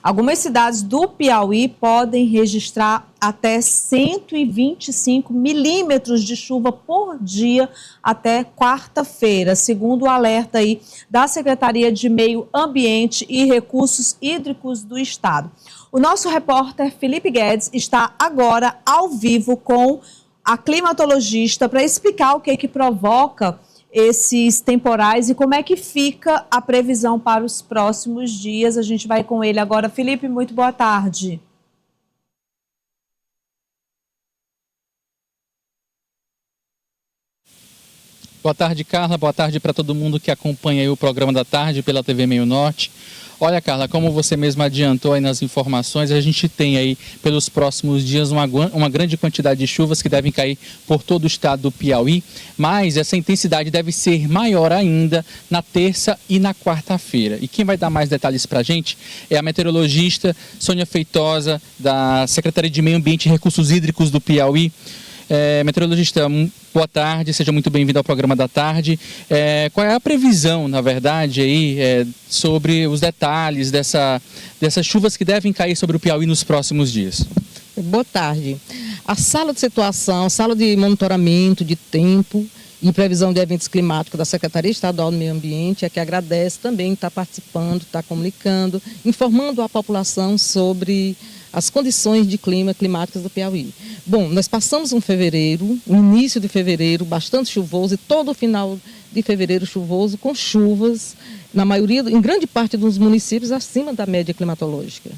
Algumas cidades do Piauí podem registrar até 125 milímetros de chuva por dia até quarta-feira, segundo o alerta aí da Secretaria de Meio Ambiente e Recursos Hídricos do Estado. O nosso repórter Felipe Guedes está agora ao vivo com a climatologista para explicar o que provoca esses temporais e como é que fica a previsão para os próximos dias. A gente vai com ele agora. Felipe, muito boa tarde. Boa tarde, Carla. Boa tarde para todo mundo que acompanha aí o programa da tarde pela TV Meio Norte. Olha, Carla, como você mesma adiantou aí nas informações, a gente tem aí pelos próximos dias uma grande quantidade de chuvas que devem cair por todo o estado do Piauí, mas essa intensidade deve ser maior ainda na terça e na quarta-feira. E quem vai dar mais detalhes para a gente é a meteorologista Sônia Feitosa, da Secretaria de Meio Ambiente e Recursos Hídricos do Piauí. Meteorologista, boa tarde, seja muito bem-vindo ao programa da tarde. Qual é a previsão, na verdade, aí, sobre os detalhes dessas chuvas que devem cair sobre o Piauí nos próximos dias? Boa tarde. A sala de situação, sala de monitoramento de tempo e previsão de eventos climáticos da Secretaria Estadual do Meio Ambiente é que agradece também estar participando, estar comunicando, informando a população sobre as condições de climáticas do Piauí. Bom, nós passamos um fevereiro, o início de fevereiro, bastante chuvoso e todo o final de fevereiro chuvoso, com chuvas, em grande parte dos municípios, acima da média climatológica.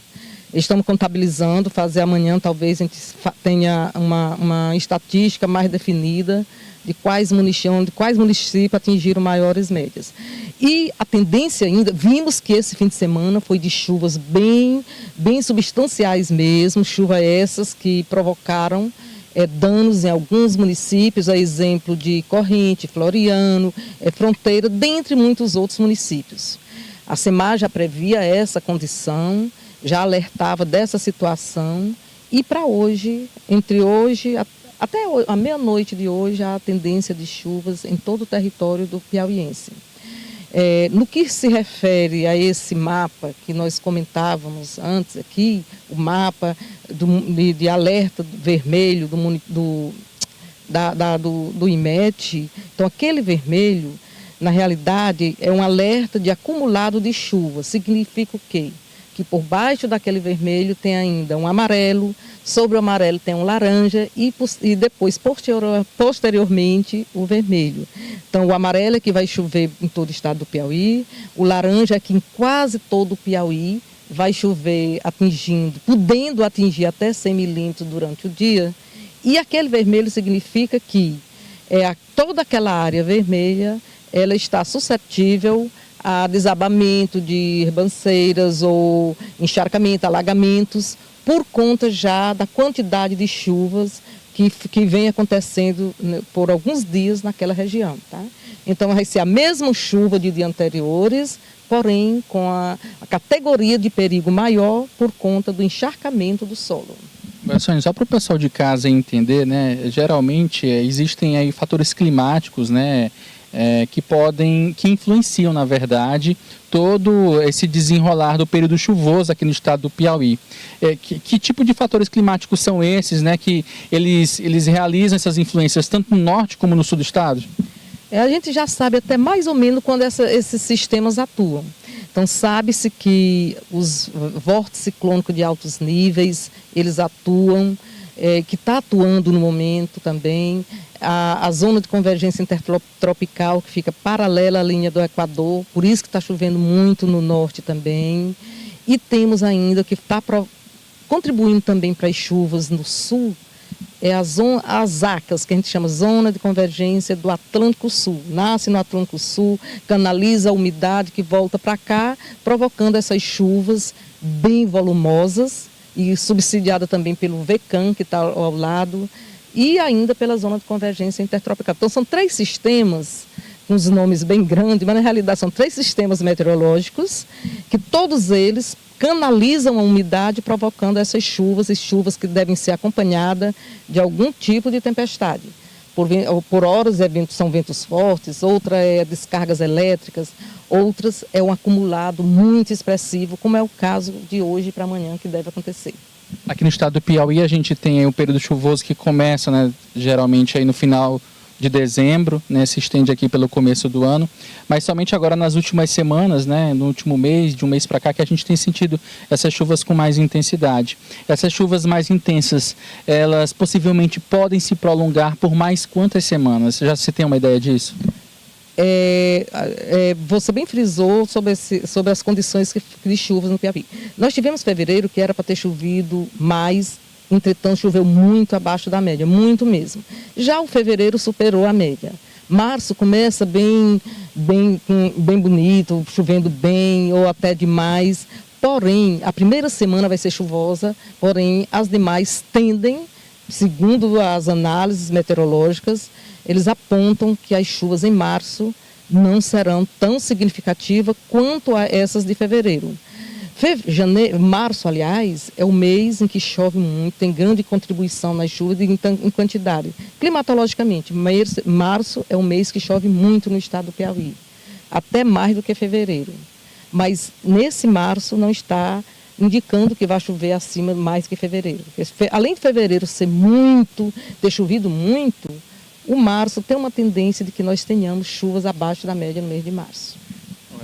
Estamos contabilizando, fazer amanhã talvez a gente tenha uma estatística mais definida de quais municípios atingiram maiores médias. E a tendência ainda, vimos que esse fim de semana foi de chuvas bem substanciais mesmo, chuvas essas que provocaram danos em alguns municípios, a exemplo de Corrente, Floriano, Fronteira, dentre muitos outros municípios. A SEMAR já previa essa condição, já alertava dessa situação e para hoje, entre hoje até a meia-noite de hoje, há a tendência de chuvas em todo o território do piauiense. No que se refere a esse mapa que nós comentávamos antes aqui, o mapa de alerta vermelho do IMET, então aquele vermelho, na realidade, é um alerta de acumulado de chuva. Significa o quê? Que por baixo daquele vermelho tem ainda um amarelo, sobre o amarelo tem um laranja e depois, posteriormente, o vermelho. Então, o amarelo é que vai chover em todo o estado do Piauí, o laranja é que em quase todo o Piauí vai chover podendo atingir até 100 milímetros durante o dia, e aquele vermelho significa que toda aquela área vermelha ela está suscetível a desabamento de ribanceiras ou encharcamento, alagamentos, por conta já da quantidade de chuvas que vem acontecendo por alguns dias naquela região. Tá? Então vai ser a mesma chuva de dias anteriores, porém com a categoria de perigo maior por conta do encharcamento do solo. Sônia, só para o pessoal de casa entender, né, geralmente existem aí fatores climáticos, né, que influenciam, na verdade, todo esse desenrolar do período chuvoso aqui no estado do Piauí. Que tipo de fatores climáticos são esses, né, que eles realizam essas influências tanto no norte como no sul do estado? A gente já sabe até mais ou menos quando esses sistemas atuam. Então, sabe-se que os vórtices ciclônicos de altos níveis, eles atuam, que está atuando no momento também. A zona de convergência intertropical, que fica paralela à linha do Equador, por isso que está chovendo muito no norte também. E temos ainda que está contribuindo também para as chuvas no sul, as ACAS, que a gente chama Zona de Convergência do Atlântico Sul. Nasce no Atlântico Sul, canaliza a umidade que volta para cá, provocando essas chuvas bem volumosas e subsidiada também pelo VECAM, que está ao lado, e ainda pela Zona de Convergência Intertropical. Então, são 3 sistemas, com os nomes bem grandes, mas na realidade são 3 sistemas meteorológicos, que todos eles canalizam a umidade, provocando essas chuvas que devem ser acompanhadas de algum tipo de tempestade. por horas são ventos fortes, outra é descargas elétricas, outras é um acumulado muito expressivo, como é o caso de hoje para amanhã que deve acontecer. Aqui no estado do Piauí a gente tem aí um período chuvoso que começa, né, geralmente aí no final de dezembro, né, se estende aqui pelo começo do ano, mas somente agora nas últimas semanas, né, no último mês, de um mês para cá, que a gente tem sentido essas chuvas com mais intensidade. Essas chuvas mais intensas, elas possivelmente podem se prolongar por mais quantas semanas? Já se tem uma ideia disso? Você bem frisou sobre as condições de chuvas no Piauí. Nós tivemos fevereiro que era para ter chovido mais, entretanto choveu muito abaixo da média, muito mesmo. Já o fevereiro superou a média. Março começa bem bonito, chovendo bem ou até demais. Porém, a primeira semana vai ser chuvosa, porém as demais tendem, segundo as análises meteorológicas, eles apontam que as chuvas em março não serão tão significativas quanto a essas de fevereiro. Março, aliás, é o mês em que chove muito, tem grande contribuição nas chuvas em quantidade. Climatologicamente, março é o mês que chove muito no estado do Piauí, até mais do que fevereiro. Mas nesse março não está indicando que vai chover acima mais que fevereiro. Além de fevereiro ter chovido muito, o março tem uma tendência de que nós tenhamos chuvas abaixo da média no mês de março.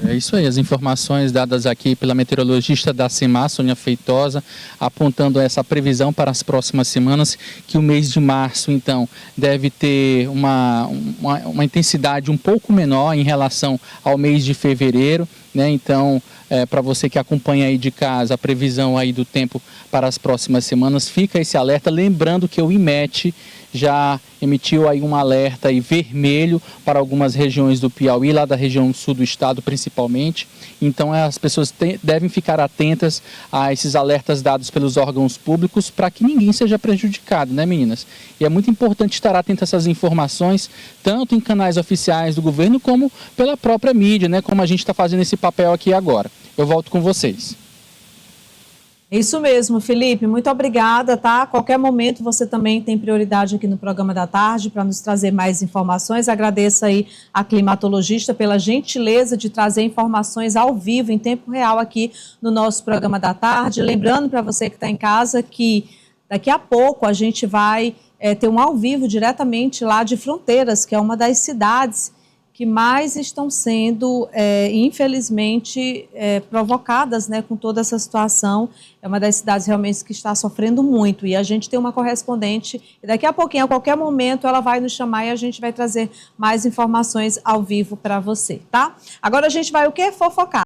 É isso aí, as informações dadas aqui pela meteorologista da CEMAR, Sônia Feitosa, apontando essa previsão para as próximas semanas, que o mês de março, então, deve ter uma intensidade um pouco menor em relação ao mês de fevereiro, né? Então, para você que acompanha aí de casa a previsão aí do tempo para as próximas semanas, fica esse alerta, lembrando que o IMET já emitiu aí um alerta aí vermelho para algumas regiões do Piauí, lá da região sul do estado principalmente. Então as pessoas devem ficar atentas a esses alertas dados pelos órgãos públicos para que ninguém seja prejudicado, né, meninas? E é muito importante estar atento a essas informações, tanto em canais oficiais do governo como pela própria mídia, né, como a gente está fazendo esse papel aqui agora. Eu volto com vocês. Isso mesmo, Felipe, muito obrigada, tá? A qualquer momento você também tem prioridade aqui no programa da tarde para nos trazer mais informações. Agradeço aí a climatologista pela gentileza de trazer informações ao vivo, em tempo real aqui no nosso programa da tarde. Lembrando para você que está em casa que daqui a pouco a gente vai ter um ao vivo diretamente lá de Fronteiras, que é uma das cidades que mais estão sendo, infelizmente, provocadas, né, com toda essa situação. É uma das cidades realmente que está sofrendo muito. E a gente tem uma correspondente, e daqui a pouquinho, a qualquer momento, ela vai nos chamar e a gente vai trazer mais informações ao vivo para você, tá? Agora a gente vai o quê? Fofocar.